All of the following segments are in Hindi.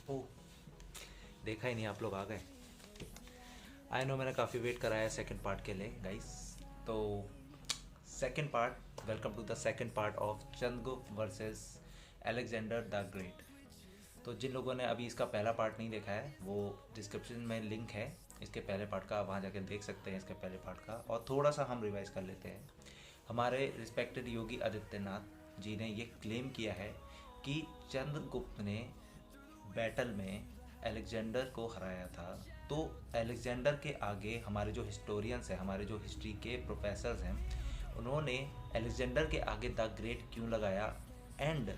ओ, देखा ही नहीं, आप लोग आ गए। आई नो मैंने काफ़ी वेट कराया सेकंड पार्ट के लिए गाइस। तो second part, welcome to the second part of Chandragupta versus Alexander the great. तो जिन लोगों ने अभी इसका पहला पार्ट नहीं देखा है, वो डिस्क्रिप्शन में लिंक है इसके पहले पार्ट का, वहाँ जाकर देख सकते हैं इसके पहले पार्ट का। और थोड़ा सा हम रिवाइज कर लेते हैं। हमारे रिस्पेक्टेड योगी आदित्यनाथ जी ने ये क्लेम किया है कि चंद्रगुप्त ने बैटल में अलेक्जेंडर को हराया था। तो अलेक्जेंडर के आगे हमारे जो हिस्टोरियंस हैं, हमारे जो हिस्ट्री के प्रोफेसर्स हैं, उन्होंने अलेक्जेंडर के आगे द ग्रेट क्यों लगाया एंड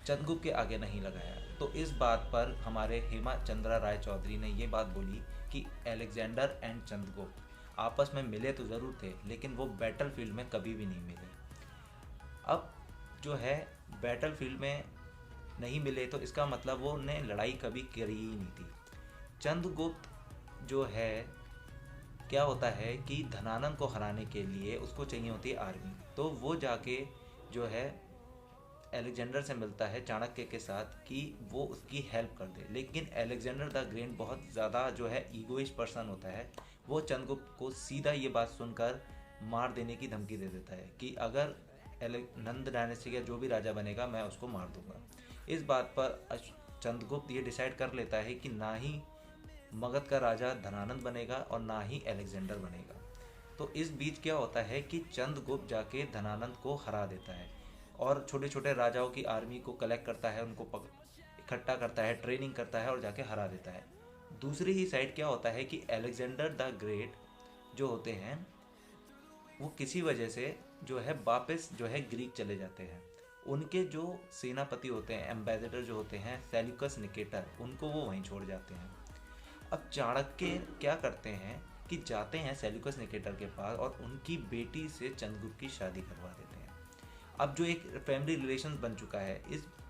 चंद्रगुप्त के आगे नहीं लगाया। तो इस बात पर हमारे हेमा चंद्रा राय चौधरी ने ये बात बोली कि अलेक्जेंडर एंड चंद्रगुप्त आपस में मिले तो ज़रूर थे, लेकिन वो बैटल फील्ड में कभी भी नहीं मिले। अब जो है बैटल फील्ड में नहीं मिले तो इसका मतलब वो ने लड़ाई कभी करी ही नहीं थी। चंद्रगुप्त जो है, क्या होता है कि धनानंद को हराने के लिए उसको चाहिए होती है आर्मी। तो वो जाके जो है अलेक्जेंडर से मिलता है चाणक्य के साथ कि वो उसकी हेल्प कर दे। लेकिन अलेक्जेंडर द ग्रेट बहुत ज़्यादा जो है ईगोइस्ट पर्सन होता है। वो चंद्रगुप्त को सीधा ये बात सुनकर मार देने की धमकी दे देता है कि अगर नंद डायनेस्टी का जो भी राजा बनेगा मैं उसको मार दूंगा। इस बात पर चंद्रगुप्त ये डिसाइड कर लेता है कि ना ही मगध का राजा धनानंद बनेगा और ना ही अलेक्जेंडर बनेगा। तो इस बीच क्या होता है कि चंद्रगुप्त जाके धनानंद को हरा देता है और छोटे छोटे राजाओं की आर्मी को कलेक्ट करता है, उनको इकट्ठा करता है, ट्रेनिंग करता है और जाके हरा देता है। दूसरी ही साइड क्या होता है कि अलेक्जेंडर द ग्रेट जो होते हैं वो किसी वजह से जो है वापस जो है ग्रीक चले जाते हैं। उनके जो सेनापति होते हैं, एम्बेसडर जो होते हैं सेल्यूकस निकेटर, उनको वो वहीं छोड़ जाते हैं। अब चाणक्य क्या करते हैं कि जाते हैं सेल्यूकस निकेटर के पास और उनकी बेटी से चंद्रगुप्त की शादी करवा देते हैं। अब जो एक फैमिली रिलेशन बन चुका है,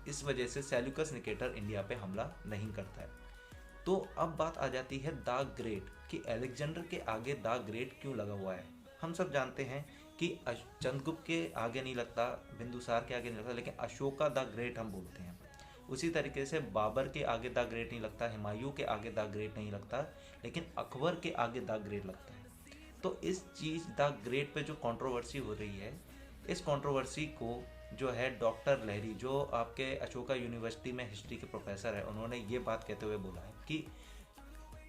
इस वजह से सेल्यूकस निकेटर इंडिया पे हमला नहीं करता है। तो अब बात आ जाती है द ग्रेट कि अलेक्जेंडर के आगे द ग्रेट क्यों लगा हुआ है। हम सब जानते हैं कि चंद्रगुप्त के आगे नहीं लगता, बिंदुसार के आगे नहीं लगता, लेकिन अशोका द ग्रेट हम बोलते हैं। उसी तरीके से बाबर के आगे द ग्रेट नहीं लगता, हुमायूं के आगे द ग्रेट नहीं लगता, लेकिन अकबर के आगे द ग्रेट लगता है। तो इस चीज़ द ग्रेट पे जो कंट्रोवर्सी हो रही है, इस कंट्रोवर्सी को जो है डॉक्टर लहरी, जो आपके अशोका यूनिवर्सिटी में हिस्ट्री के प्रोफेसर है, उन्होंने ये बात कहते हुए बोला है कि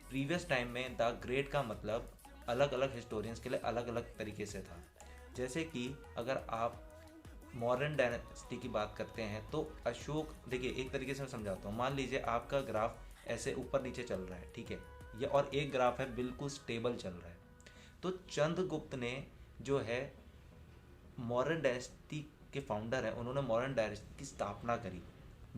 प्रीवियस टाइम में द ग्रेट का मतलब अलग अलग हिस्टोरियंस के लिए अलग अलग तरीके से था। जैसे कि अगर आप मॉडर्न डायनेस्टी की बात करते हैं तो अशोक, देखिए एक तरीके से मैं समझाता हूँ। मान लीजिए आपका ग्राफ ऐसे ऊपर नीचे चल रहा है, ठीक है, ये और एक ग्राफ है बिल्कुल स्टेबल चल रहा है। तो चंद्रगुप्त ने जो है मॉडर्न डायनेस्टी के फाउंडर है, उन्होंने मॉडर्न डायनेस्टी की स्थापना करी।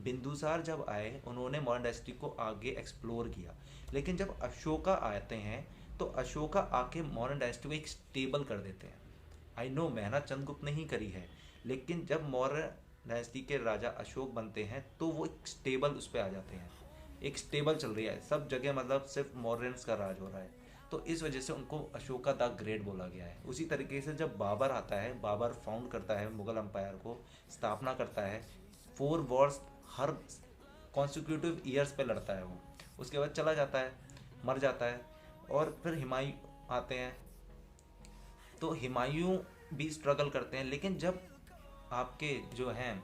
बिंदुसार जब आए उन्होंने मॉडर्न डायनेस्टी को आगे एक्सप्लोर किया। लेकिन जब अशोका आते हैं तो अशोका आके मॉडर्न डायनेस्टी को एक स्टेबल कर देते हैं। आई नो मेहनत चंद्रगुप्त ने ही करी है, लेकिन जब मौर्य डायनेस्टी के राजा अशोक बनते हैं तो वो एक स्टेबल उस पर आ जाते हैं, एक स्टेबल चल रही है सब जगह, मतलब सिर्फ मौर्यंस का राज हो रहा है। तो इस वजह से उनको अशोका द ग्रेट बोला गया है। उसी तरीके से जब बाबर आता है, बाबर फाउंड करता है मुगल अम्पायर को, स्थापना करता है, 4 वॉर्स हर कॉन्सिक्यूटिव ईयर्स पे लड़ता है वो, उसके बाद चला जाता है, मर जाता है। और फिर हुमायूं आते हैं, तो हुमायूं भी स्ट्रगल करते हैं। लेकिन जब आपके जो हैं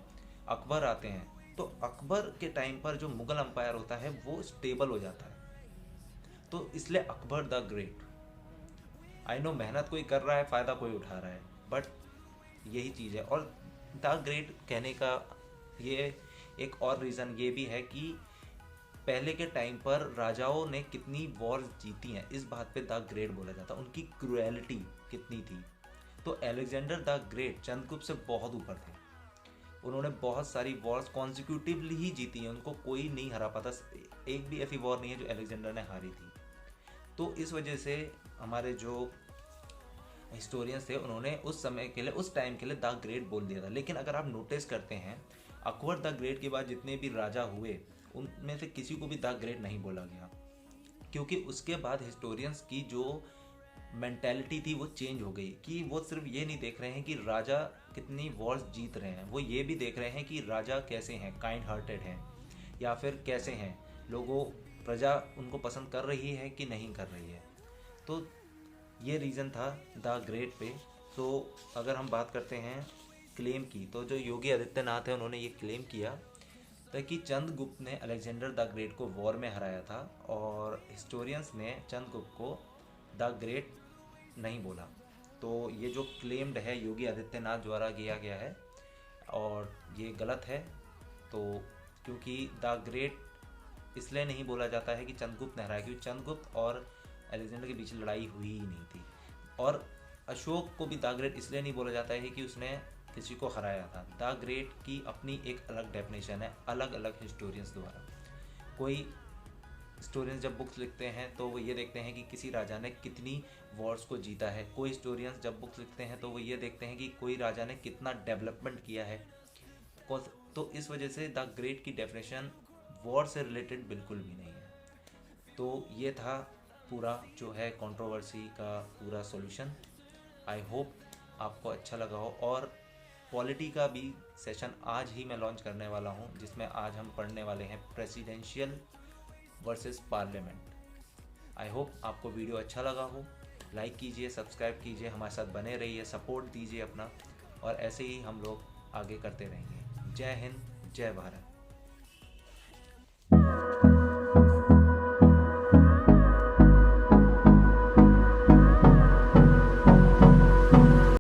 अकबर आते हैं तो अकबर के टाइम पर जो मुगल अम्पायर होता है वो स्टेबल हो जाता है। तो इसलिए Akbar the great. I know मेहनत कोई कर रहा है, फ़ायदा कोई उठा रहा है, बट यही चीज़ है। और द ग्रेट कहने का ये एक और रीज़न ये भी है कि पहले के टाइम पर राजाओं ने कितनी वॉर्स जीती हैं, इस बात पे द ग्रेट बोला जाता है, उनकी क्रूएलिटी कितनी थी। तो अलेक्जेंडर द ग्रेट चंद्रगुप्त से बहुत ऊपर थे। उन्होंने बहुत सारी वॉर्स कॉन्सिक्यूटिवली ही जीती हैं, उनको कोई नहीं हरा पाता। एक भी ऐसी वॉर नहीं है जो अलेक्जेंडर ने हारी थी। तो इस वजह से हमारे जो हिस्टोरियंस थे उन्होंने उस समय के लिए, उस टाइम के लिए द ग्रेट बोल दिया था। लेकिन अगर आप नोटिस करते हैं अकबर द ग्रेट के बाद जितने भी राजा हुए उनमें से किसी को भी द ग्रेट नहीं बोला गया, क्योंकि उसके बाद हिस्टोरियंस की जो मेंटेलिटी थी वो चेंज हो गई कि वो सिर्फ ये नहीं देख रहे हैं कि राजा कितनी वॉर्स जीत रहे हैं, वो ये भी देख रहे हैं कि राजा कैसे हैं, काइंड हार्टेड हैं, या फिर कैसे हैं लोगों, प्रजा उनको पसंद कर रही है कि नहीं कर रही है। तो ये रीज़न था द ग्रेट पे। तो अगर हम बात करते हैं क्लेम की, तो जो योगी आदित्यनाथ है उन्होंने ये क्लेम किया था कि चंद्रगुप्त ने अलेक्जेंडर द ग्रेट को वॉर में हराया था, और हिस्टोरियंस ने चंद्रगुप्त को द ग्रेट नहीं बोला। तो ये जो क्लेम्ड है योगी आदित्यनाथ द्वारा किया गया है, और ये गलत है। तो क्योंकि द ग्रेट इसलिए नहीं बोला जाता है कि चंद्रगुप्त ने हराया, क्योंकि चंद्रगुप्त और अलेक्जेंडर के बीच लड़ाई हुई ही नहीं थी। और अशोक को भी द ग्रेट इसलिए नहीं बोला जाता है कि उसने किसी को हराया था। द ग्रेट की अपनी एक अलग डेफिनेशन है, अलग अलग हिस्टोरियंस द्वारा। कोई हिस्टोरियंस जब बुक्स लिखते हैं तो वो ये देखते हैं कि किसी राजा ने कितनी वॉर्स को जीता है। कोई हिस्टोरियंस जब बुक्स लिखते हैं तो वो ये देखते हैं कि कोई राजा ने कितना डेवलपमेंट किया है। तो इस वजह से द ग्रेट की डेफिनेशन वॉर से रिलेटेड बिल्कुल भी नहीं है। तो ये था पूरा जो है कंट्रोवर्सी का पूरा सॉल्यूशन। आई होप आपको अच्छा लगा हो। और पॉलिटी का भी सेशन आज ही मैं लॉन्च करने वाला हूँ, जिसमें आज हम पढ़ने वाले हैं presidential versus parliament. I hope आपको वीडियो अच्छा लगा हो। लाइक कीजिए, सब्सक्राइब कीजिए, हमारे साथ बने रहिए, सपोर्ट दीजिए अपना, और ऐसे ही हम लोग आगे करते रहेंगे। जय हिंद, जय भारत।